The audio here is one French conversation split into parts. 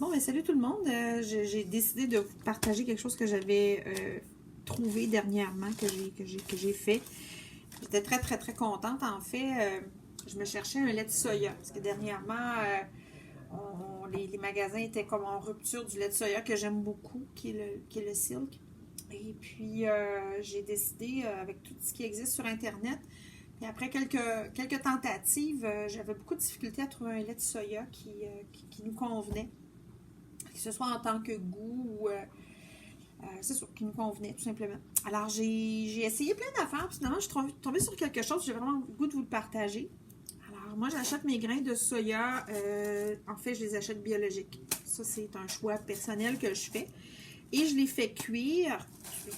Bon, ben salut tout le monde. J'ai décidé de vous partager quelque chose que j'avais trouvé dernièrement, que j'ai fait. J'étais très contente. En fait, je me cherchais un lait de soya. Parce que dernièrement, les magasins étaient comme en rupture du lait de soya que j'aime beaucoup, qui est le Silk. Et puis, j'ai décidé, avec tout ce qui existe sur Internet, et après quelques tentatives, j'avais beaucoup de difficultés à trouver un lait de soya qui nous convenait, que ce soit en tant que goût ou c'est ça, qui nous convenait tout simplement. Alors j'ai essayé plein d'affaires, puis finalement je suis tombée sur quelque chose, j'ai vraiment le goût de vous le partager. Alors moi j'achète mes grains de soya, en fait je les achète biologiques. Ça c'est un choix personnel que je fais. Et je les fais cuire,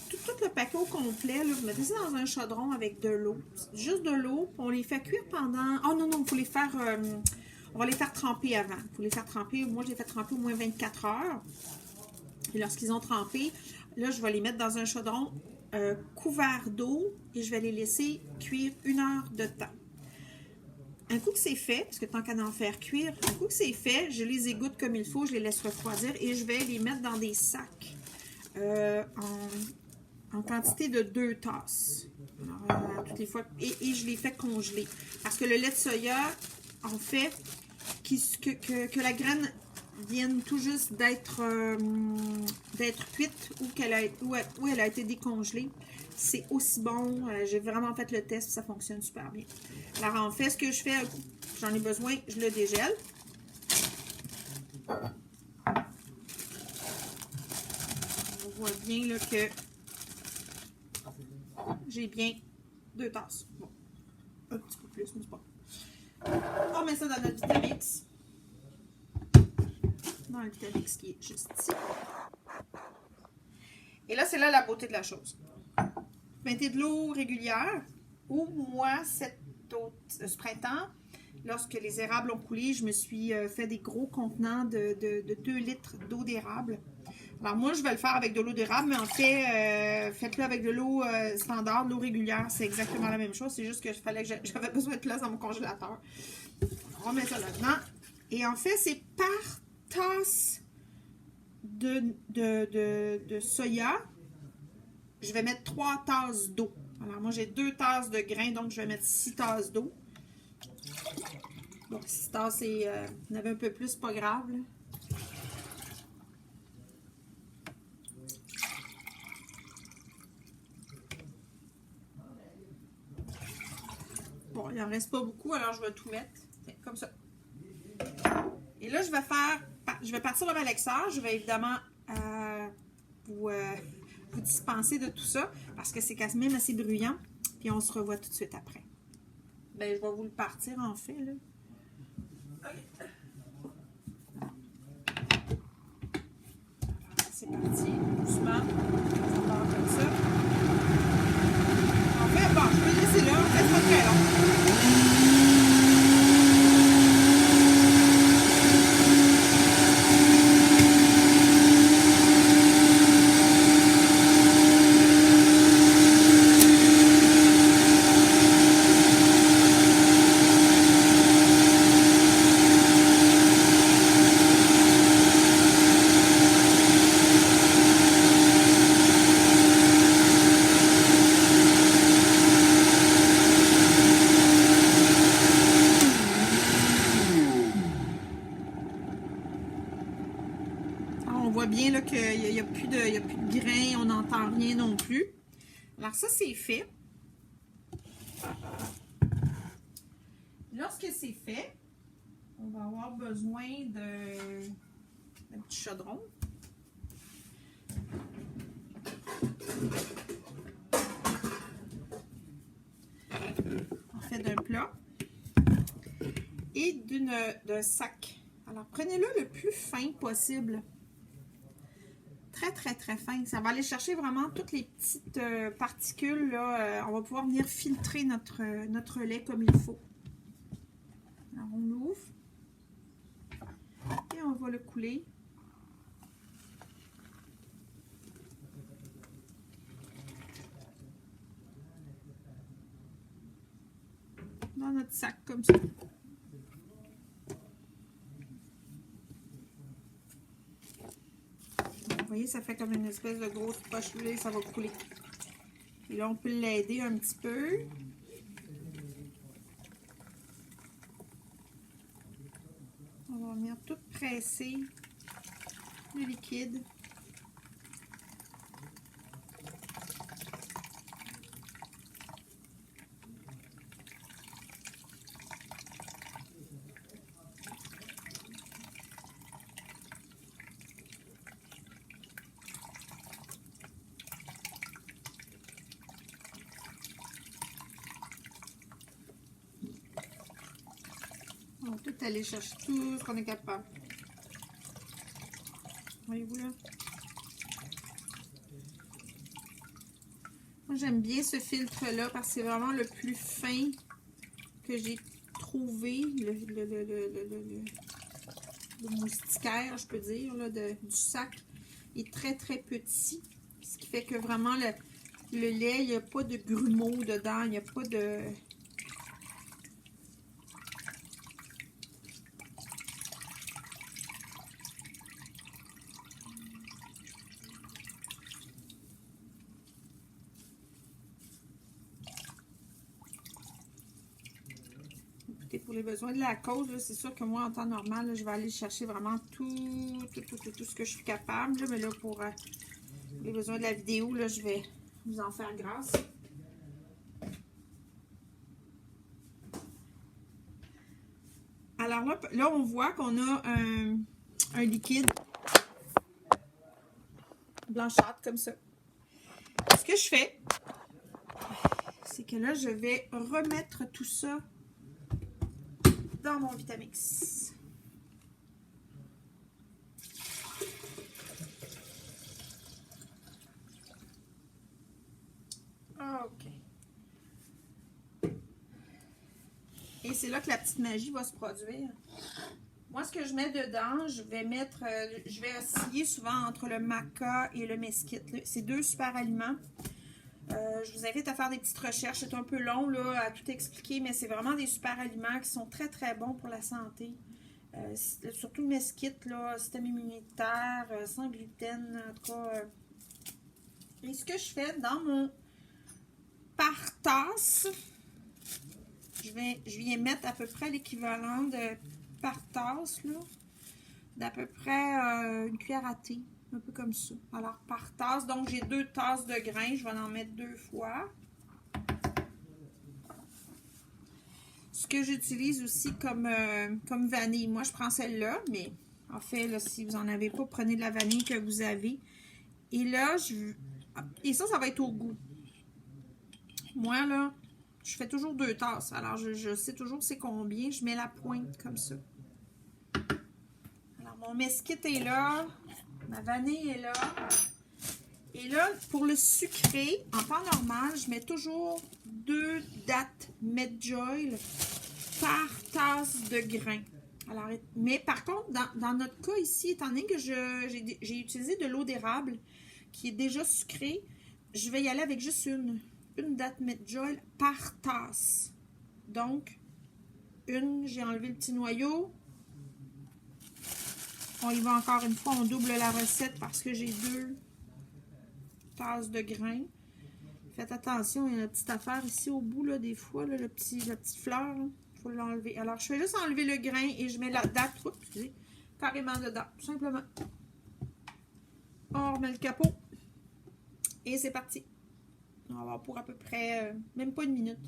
tout le paquet au complet, là, vous mettez ça dans un chaudron avec de l'eau, juste de l'eau, on les fait cuire pendant... Oh non, il faut les faire... on va les faire tremper avant. Il faut les faire tremper, moi je les fais tremper au moins 24 heures. Et lorsqu'ils ont trempé, là je vais les mettre dans un chaudron couvert d'eau et je vais les laisser cuire 1 heure de temps. Un coup que c'est fait, parce que tant qu'à en faire cuire, un coup que c'est fait, je les égoutte comme il faut, je les laisse refroidir et je vais les mettre dans des sacs en quantité de 2 tasses. Alors, toutes les fois, et je les fais congeler. Parce que le lait de soya, en fait, que la graine vienne tout juste d'être cuite ou où elle a été décongelée, c'est aussi bon. J'ai vraiment fait le test, ça fonctionne super bien. Alors en fait, ce que je fais, j'en ai besoin, je le dégèle. On voit bien là, que j'ai bien 2 tasses. Bon, un petit peu plus, mais c'est pas. On met ça dans notre Vitamix. Dans le Vitamix qui est juste ici. Et là, c'est là la beauté de la chose. Mettez de l'eau régulière. Ou moi, ce printemps, lorsque les érables ont coulé, je me suis fait des gros contenants de 2 litres d'eau d'érable. Alors moi, je vais le faire avec de l'eau d'érable, mais en fait, faites-le avec de l'eau standard, de l'eau régulière. C'est exactement la même chose. C'est juste que j'avais besoin de place dans mon congélateur. On met ça là-dedans. Et en fait, c'est par tasse de soya, je vais mettre 3 tasses d'eau. Alors, moi, j'ai 2 tasses de grains, donc je vais mettre 6 tasses d'eau. Donc, 6 tasses, il y en avait un peu plus, pas grave, là. Bon, il n'en reste pas beaucoup, alors je vais tout mettre comme ça. Et là, je vais partir le malaxeur. Je vais évidemment vous dispenser de tout ça parce que c'est quand même assez bruyant. Puis on se revoit tout de suite après. Ben, je vais vous le partir en fait, là. C'est parti, doucement. Ça part comme ça. En fait, bon, je vais le laisser là. C'est pas très long. On voit bien qu'il n'y a plus de grains, on n'entend rien non plus. Alors ça, c'est fait. Lorsque c'est fait, on va avoir besoin d'un petit chaudron. En fait, d'un plat et d'un sac. Alors, prenez-le le plus fin possible. Très fin. Ça va aller chercher vraiment toutes les petites particules. Là, on va pouvoir venir filtrer notre lait comme il faut. Alors, on l'ouvre. Et on va le couler. Dans notre sac, comme ça. voyez, ça fait comme une espèce de grosse poche. Là, ça va couler. Et là, on peut l'aider un petit peu. On va venir tout presser le liquide. On va tout aller chercher tout ce qu'on est capable. Voyez-vous là? Moi, j'aime bien ce filtre-là parce que c'est vraiment le plus fin que j'ai trouvé. Le moustiquaire, je peux dire, là, du sac est très, très petit. Ce qui fait que vraiment, le lait, il n'y a pas de grumeaux dedans. Il n'y a pas de... Pour les besoins de la cause, c'est sûr que moi, en temps normal, là, je vais aller chercher vraiment tout ce que je suis capable. Là, mais là, pour les besoins de la vidéo, là, je vais vous en faire grâce. Alors là on voit qu'on a un liquide blanchâtre comme ça. Ce que je fais, c'est que là, je vais remettre tout ça dans mon Vitamix. OK. Et c'est là que la petite magie va se produire. Moi, ce que je mets dedans, je vais osciller souvent entre le maca et le mesquite. C'est deux super aliments. Je vous invite à faire des petites recherches. C'est un peu long là, à tout expliquer, mais c'est vraiment des super aliments qui sont très très bons pour la santé. Surtout le mesquite, là, système immunitaire, sans gluten, en tout cas. Et ce que je fais dans mon par tasse, je viens mettre à peu près l'équivalent de par tasse, là, d'à peu près une cuillère à thé. Un peu comme ça. Alors, par tasse. Donc, j'ai 2 tasses de grains. Je vais en mettre 2 fois. Ce que j'utilise aussi comme vanille. Moi, je prends celle-là, mais en fait, là, si vous n'en avez pas, prenez de la vanille que vous avez. Et là, et ça va être au goût. Moi, là, je fais toujours 2 tasses. Alors, je sais toujours c'est combien. Je mets la pointe comme ça. Alors, mon mesquite est là. Ma vanille est là. Et là, pour le sucré, en temps normal, je mets toujours 2 dattes Medjool par tasse de grains. Alors, mais par contre, dans notre cas ici, étant donné que j'ai utilisé de l'eau d'érable qui est déjà sucrée, je vais y aller avec juste une date Medjool par tasse. Donc, j'ai enlevé le petit noyau. On y va encore une fois, on double la recette parce que j'ai 2 tasses de grains. Faites attention, il y a une petite affaire ici au bout, là, des fois, là, la petite fleur, il faut l'enlever. Alors, je fais juste enlever le grain et je mets la date, carrément dedans, tout simplement. On remet le capot et c'est parti. On va avoir pour à peu près, même pas une minute.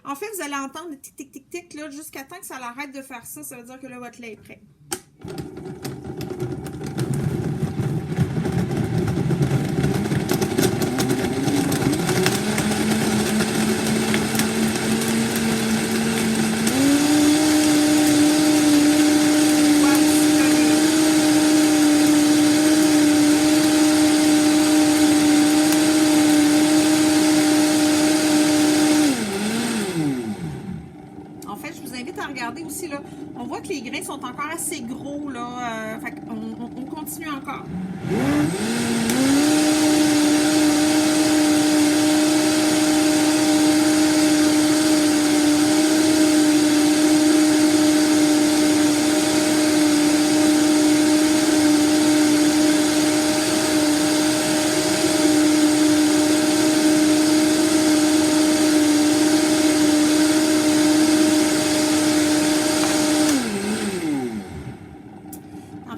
En fait, vous allez entendre le tic, tic, tic, tic, là, jusqu'à temps que ça l'arrête de faire ça. Ça veut dire que là, votre lait est prêt. Aussi, là, on voit que les grains sont encore assez gros, là, fait on continue encore.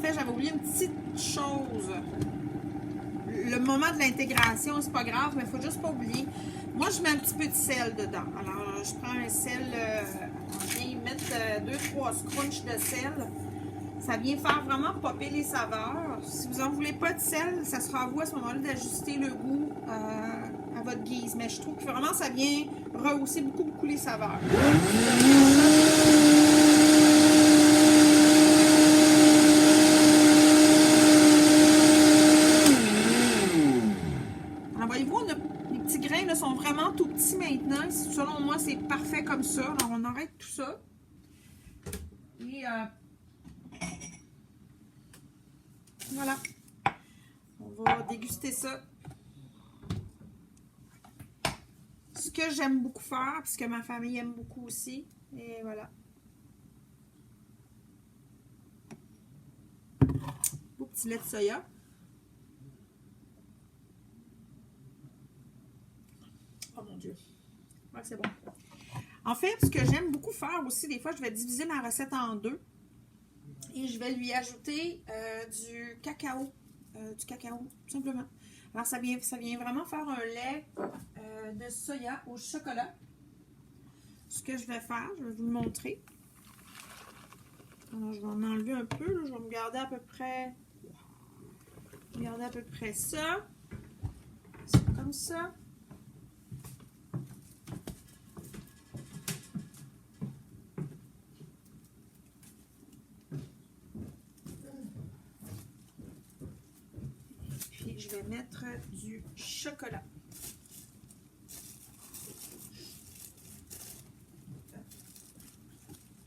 fait, j'avais oublié une petite chose. Le moment de l'intégration, c'est pas grave, mais il faut juste pas oublier. Moi, je mets un petit peu de sel dedans. Alors, je prends un sel, on vient y mettre 2-3 scrunchs de sel. Ça vient faire vraiment popper les saveurs. Si vous n'en voulez pas de sel, ça sera à vous à ce moment-là d'ajuster le goût à votre guise. Mais je trouve que vraiment, ça vient rehausser beaucoup les saveurs. Alors, voyez-vous, les petits grains là, sont vraiment tout petits maintenant. Selon moi, c'est parfait comme ça. Alors, on arrête tout ça. Et voilà. On va déguster ça. Ce que j'aime beaucoup faire, parce que ma famille aime beaucoup aussi. Et voilà. Beau petit lait de soya. Oh mon Dieu. Ouais, c'est bon. En fait, ce que j'aime beaucoup faire aussi, des fois, je vais diviser ma recette en deux. Et je vais lui ajouter du cacao. Tout simplement. Alors, ça vient vraiment faire un lait de soya au chocolat. Ce que je vais faire, je vais vous le montrer. Alors, je vais en enlever un peu. Là. Je vais me garder à peu près... ça. C'est comme ça. Puis, je vais mettre du chocolat.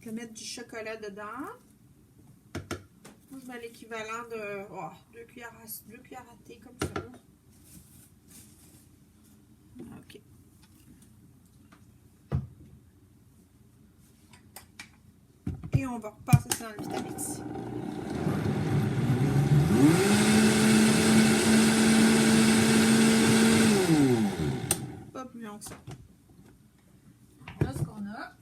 Je vais mettre du chocolat dedans. Moi, je mets l'équivalent de 2 cuillères à thé comme ça. OK. Et on va repasser ça dans le Vitamix. Pas plus long que ça. Là, ce qu'on a,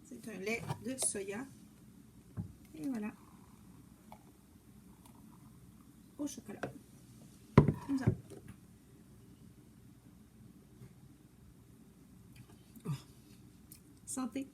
c'est un lait de soya. Et voilà. Au chocolat. Comme ça. Oh. Santé!